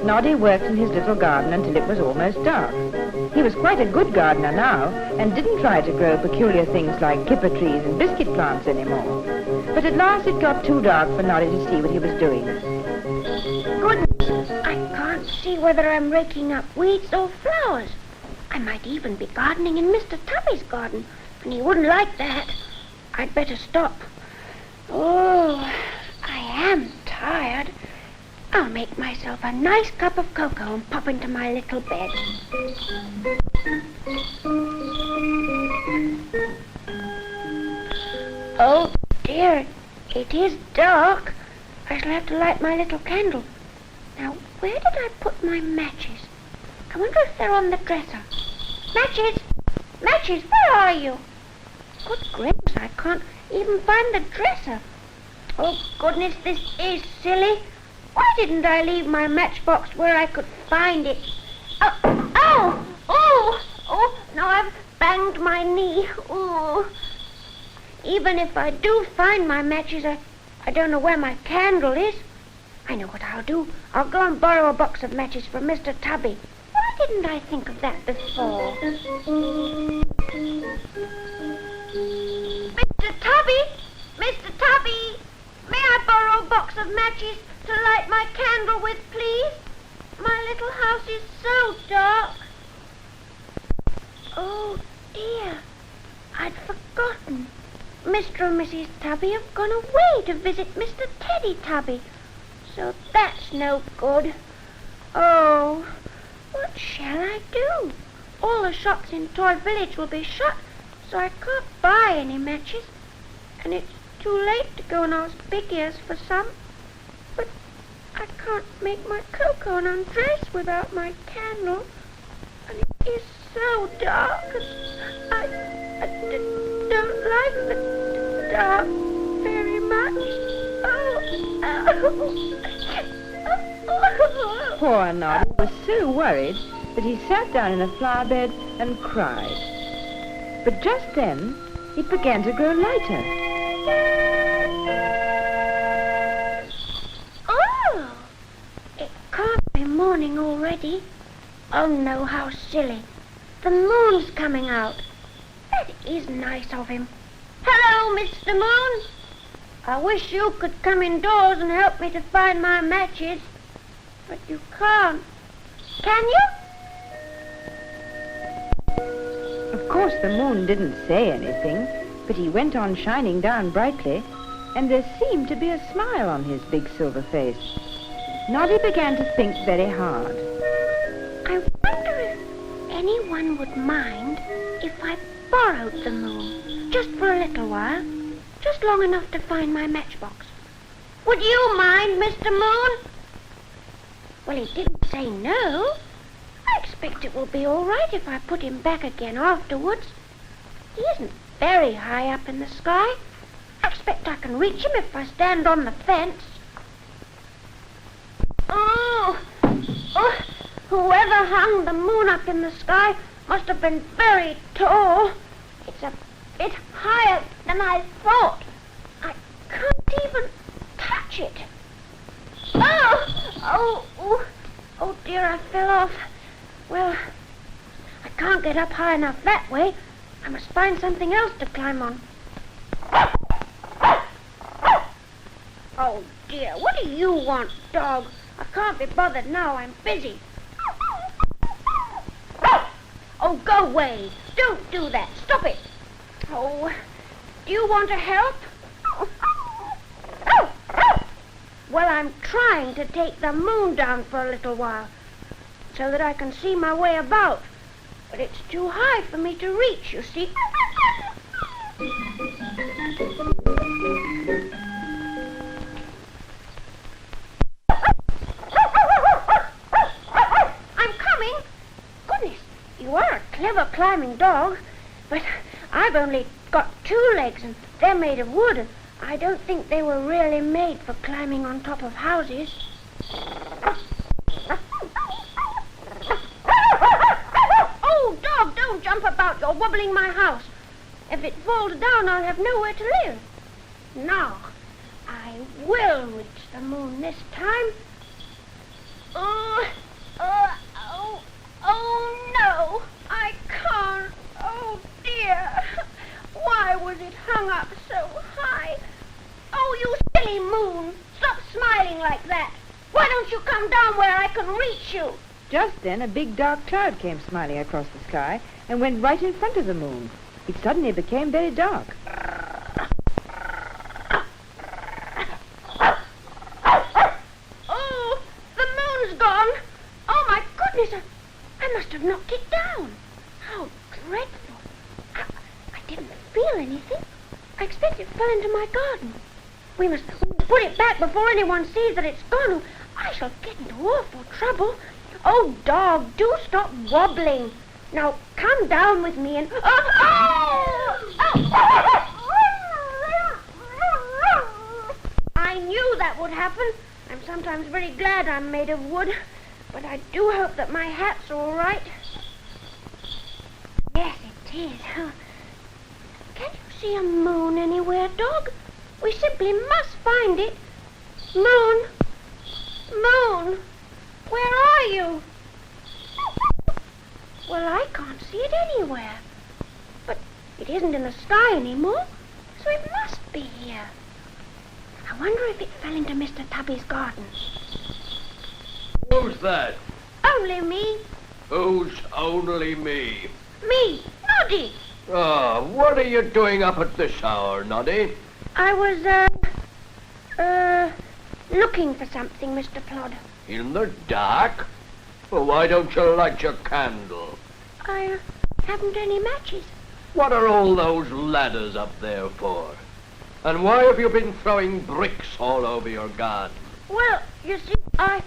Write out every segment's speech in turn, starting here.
Noddy worked in his little garden until it was almost dark. He was quite a good gardener now and didn't try to grow peculiar things like kipper trees and biscuit plants anymore. But at last it got too dark for Noddy to see what he was doing. Goodness, I can't see whether I'm raking up weeds or flowers. I might even be gardening in Mr. Tubby's garden, and he wouldn't like that. I'd better stop. Oh, I am tired. I'll make myself a nice cup of cocoa and pop into my little bed. Oh dear, it is dark. I shall have to light my little candle. Now, where did I put my matches? I wonder if they're on the dresser. Matches! Matches, where are you? Good gracious, I can't even find the dresser. Oh goodness, this is silly. Why didn't I leave my matchbox where I could find it? Oh, now I've banged my knee. Oh. Even if I do find my matches, I don't know where my candle is. I know what I'll do. I'll go and borrow a box of matches from Mr. Tubby. Why didn't I think of that before? Mr. Tubby! Mr. Tubby! May I borrow a box of matches to light my candle with, please? My little house is so dark. Oh, dear. I'd forgotten. Mr. and Mrs. Tubby have gone away to visit Mr. Teddy Tubby. So that's no good. Oh, what shall I do? All the shops in Toy Village will be shut, so I can't buy any matches. And it's too late to go and ask Big Ears for some. But I can't make my cocoa and undress without my candle. And it is so dark. I don't like the dark very much. Poor Noddy was so worried that he sat down in a flower bed and cried. But just then, it began to grow lighter. Oh, it can't be morning already. Oh no, how silly. The moon's coming out. That is nice of him. Hello, Mr. Moon. I wish you could come indoors and help me to find my matches. But you can't. Can you? Of course, the moon didn't say anything, but he went on shining down brightly, and there seemed to be a smile on his big silver face. Noddy began to think very hard. I wonder if anyone would mind if I borrowed the moon, just for a little while, just long enough to find my matchbox. Would you mind, Mr. Moon? Well, he didn't say no. I expect it will be all right if I put him back again afterwards. He isn't very high up in the sky. I expect I can reach him if I stand on the fence. Oh, whoever hung the moon up in the sky must have been very tall. It's a bit higher than I thought. I can't even touch it. Oh dear, I fell off. Well, I can't get up high enough that way. I must find something else to climb on. Oh dear, what do you want, dog? I can't be bothered now, I'm busy. Oh, go away. Don't do that. Stop it. Oh, do you want to help? Well, I'm trying to take the moon down for a little while so that I can see my way about. But it's too high for me to reach, you see. I'm coming. Goodness, you are a clever climbing dog, but I've only got 2 legs and they're made of wood, and I don't think they were really made for climbing on top of houses. Oh, dog, don't jump about. You're wobbling my house. If it falls down, I'll have nowhere to live. Now, I will reach the moon this time. Oh, no, I can't. Oh, dear. Why was it hung up so high? Oh, you silly moon. Stop smiling like that. Why don't you come down where I can reach you? Just then, a big dark cloud came smiling across the sky and went right in front of the moon. It suddenly became very dark. Oh, the moon's gone. Oh, my goodness, I must have knocked it down. How dreadful. I didn't feel anything. I expect it fell into my garden. We must put it back before anyone sees that it's gone, or I shall get into awful trouble. Oh, dog, do stop wobbling. Now, come down with me and... I knew that would happen. I'm sometimes very glad I'm made of wood, but I do hope that my hat's all right. Yes, it is. Can you see a moon anywhere, dog? We simply must find it. Moon! Moon! Where are you? Well, I can't see it anywhere. But it isn't in the sky anymore, so it must be here. I wonder if it fell into Mr. Tubby's garden. Who's that? Only me. Who's only me? Me, Noddy. Ah, what are you doing up at this hour, Noddy? I was, looking for something, Mr. Plod. In the dark? Well, why don't you light your candle? I haven't any matches. What are all those ladders up there for? And why have you been throwing bricks all over your garden? Well, you see, I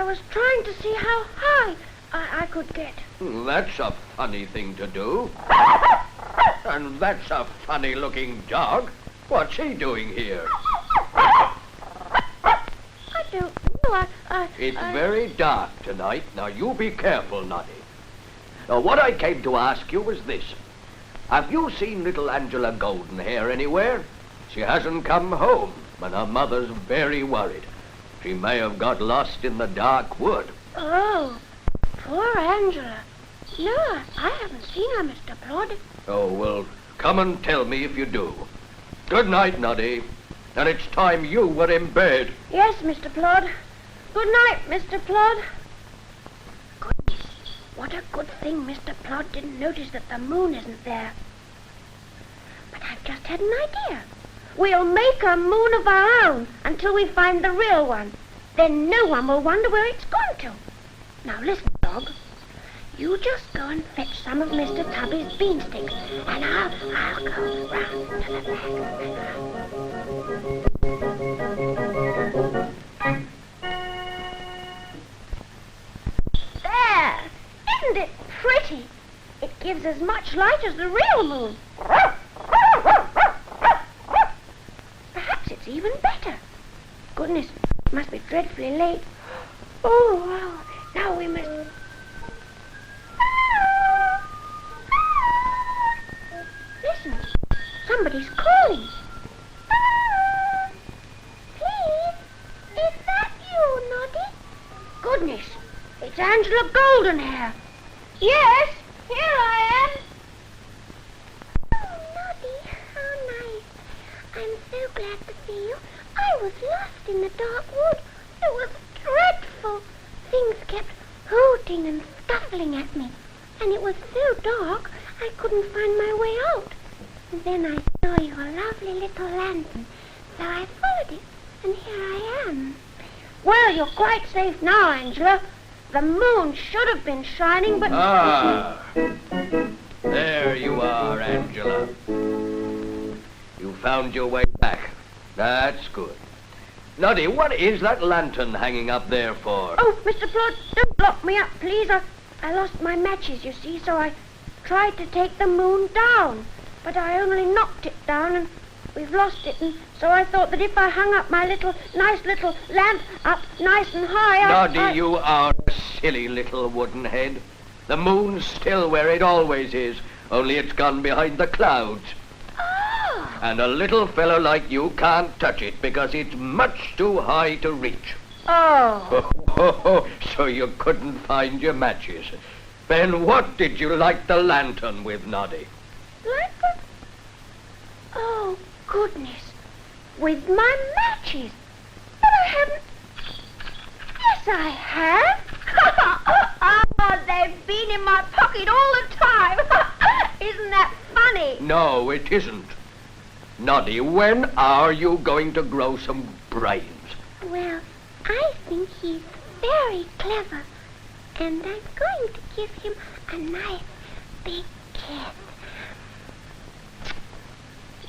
was trying to see how high I could get. That's a funny thing to do. And that's a funny-looking dog. What's he doing here? I don't know, It's very dark tonight. Now, you be careful, Noddy. Now, what I came to ask you was this. Have you seen little Angela Goldenhair anywhere? She hasn't come home, and her mother's very worried. She may have got lost in the dark wood. Oh, poor Angela. No, I haven't seen her, Mr. Plod. Oh, well, come and tell me if you do. Good night, Noddy. And it's time you were in bed. Yes, Mr. Plod. Good night, Mr. Plod. Goodness, what a good thing Mr. Plod didn't notice that the moon isn't there. But I've just had an idea. We'll make a moon of our own until we find the real one. Then no one will wonder where it's gone to. Now listen, dog. You just go and fetch some of Mr. Tubby's bean sticks, and I'll go round to the back. There! Isn't it pretty? It gives as much light as the real moon. Perhaps it's even better. Goodness, it must be dreadfully late. Oh, well, now we must... Listen, somebody's calling. Please, is that you, Noddy? Goodness, it's Angela Goldenhair. Yes, here I am. Oh, Noddy, how nice. I'm so glad to see you. I was lost in the dark wood. It was dreadful. Things kept hooting and scuffling at me. And it was so dark, I couldn't find my way out. And then I saw your lovely little lantern, so I followed it, and here I am. Well, you're quite safe now, Angela. The moon should have been shining, but... Ah, there you are, Angela. found your way back. That's good. Noddy, what is that lantern hanging up there for? Oh, Mr. Plod, don't lock me up, please. I lost my matches, you see, so I tried to take the moon down. But I only knocked it down and we've lost it. And so I thought that if I hung up my nice little lamp up nice and high, Noddy, you are a silly little wooden head. The moon's still where it always is, only it's gone behind the clouds. Oh! And a little fellow like you can't touch it because it's much too high to reach. Oh! So you couldn't find your matches. Then what did you light the lantern with, Noddy? Like a... Oh, goodness. With my matches. But I haven't... Yes, I have. Oh, they've been in my pocket all the time. Isn't that funny? No, it isn't. Noddy, when are you going to grow some brains? Well, I think he's very clever. And I'm going to give him a nice big kiss.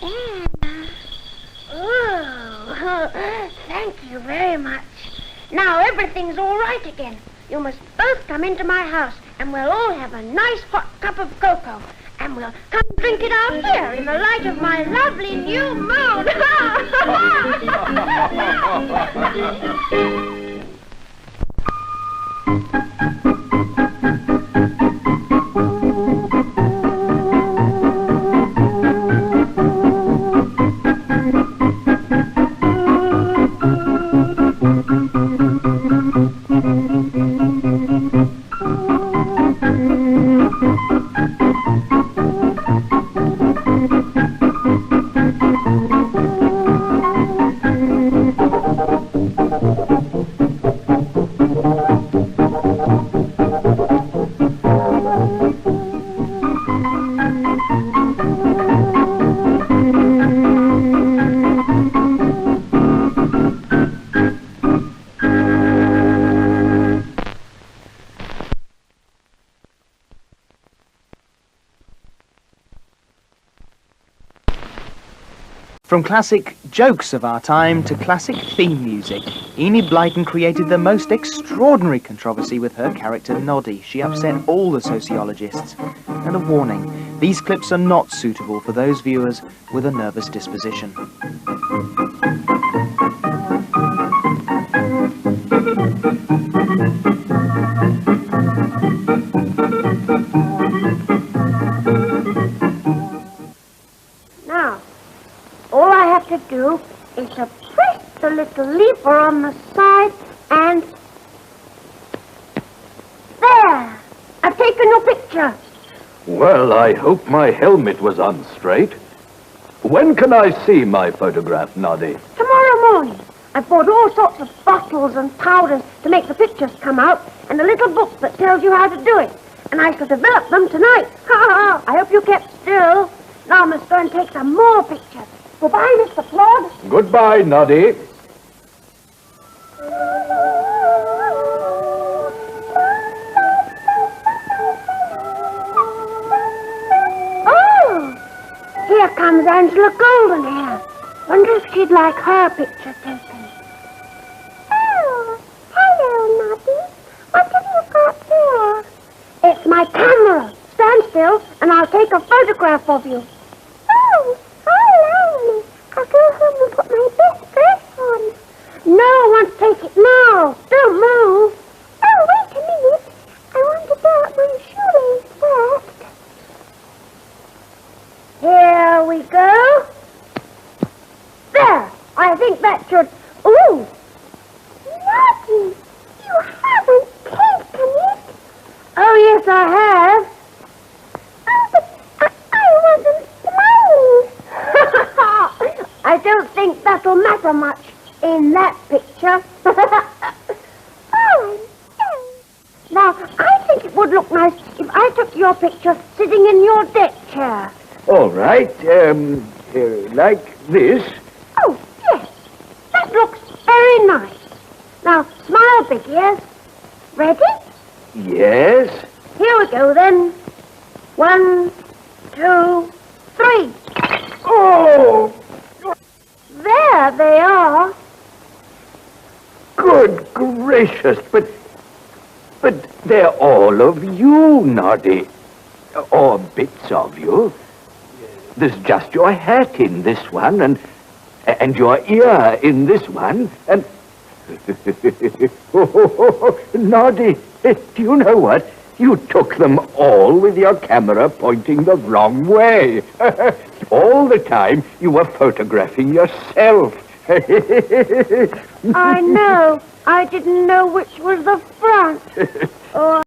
Yeah. Oh, thank you very much. Now everything's all right again. You must both come into my house and we'll all have a nice hot cup of cocoa. And we'll come drink it out here in the light of my lovely new moon. From classic jokes of our time to classic theme music, Enid Blyton created the most extraordinary controversy with her character Noddy. She upset all the sociologists. And a warning, these clips are not suitable for those viewers with a nervous disposition. Now, all I have to do is to press the little lever on the side and... There! I've taken your picture. Well, I hope my helmet was on straight. When can I see my photograph, Noddy? Tomorrow morning. I've bought all sorts of bottles and powders to make the pictures come out and a little book that tells you how to do it. And I shall develop them tonight. Ha ha! I hope you kept still. Now I must go and take some more pictures. Goodbye, Mr. Plod. Goodbye, Noddy. Oh! Here comes Angela Goldenhair. Wonder if she'd like her picture taken. Oh, hello, Noddy. What have you got there? It's my camera. Stand still, and I'll take a photograph of you. Oh, hello. I'll go home and put my best dress on. No, I want to take it now. Don't move. Oh, wait a minute. I want to go up my shoelace first. Here we go. There. I think that should... Ooh. Noddy, you haven't taken it. Oh, yes, I have. Oh, but I wasn't smiling. I don't think that'll matter much in that picture. Oh, now, I think it would look nice if I took your picture sitting in your deck chair. All right, like this. Oh, yes. That looks very nice. Now, smile, big ears. Ready? Yes. Here we go, then. 1, 2, 3. Oh! gracious, but they're all of you, Noddy. Or bits of you. There's just your hat in this one, and your ear in this one, and... Noddy, do you know what? You took them all with your camera pointing the wrong way. All the time you were photographing yourself. I know. I didn't know which was the front. Oh,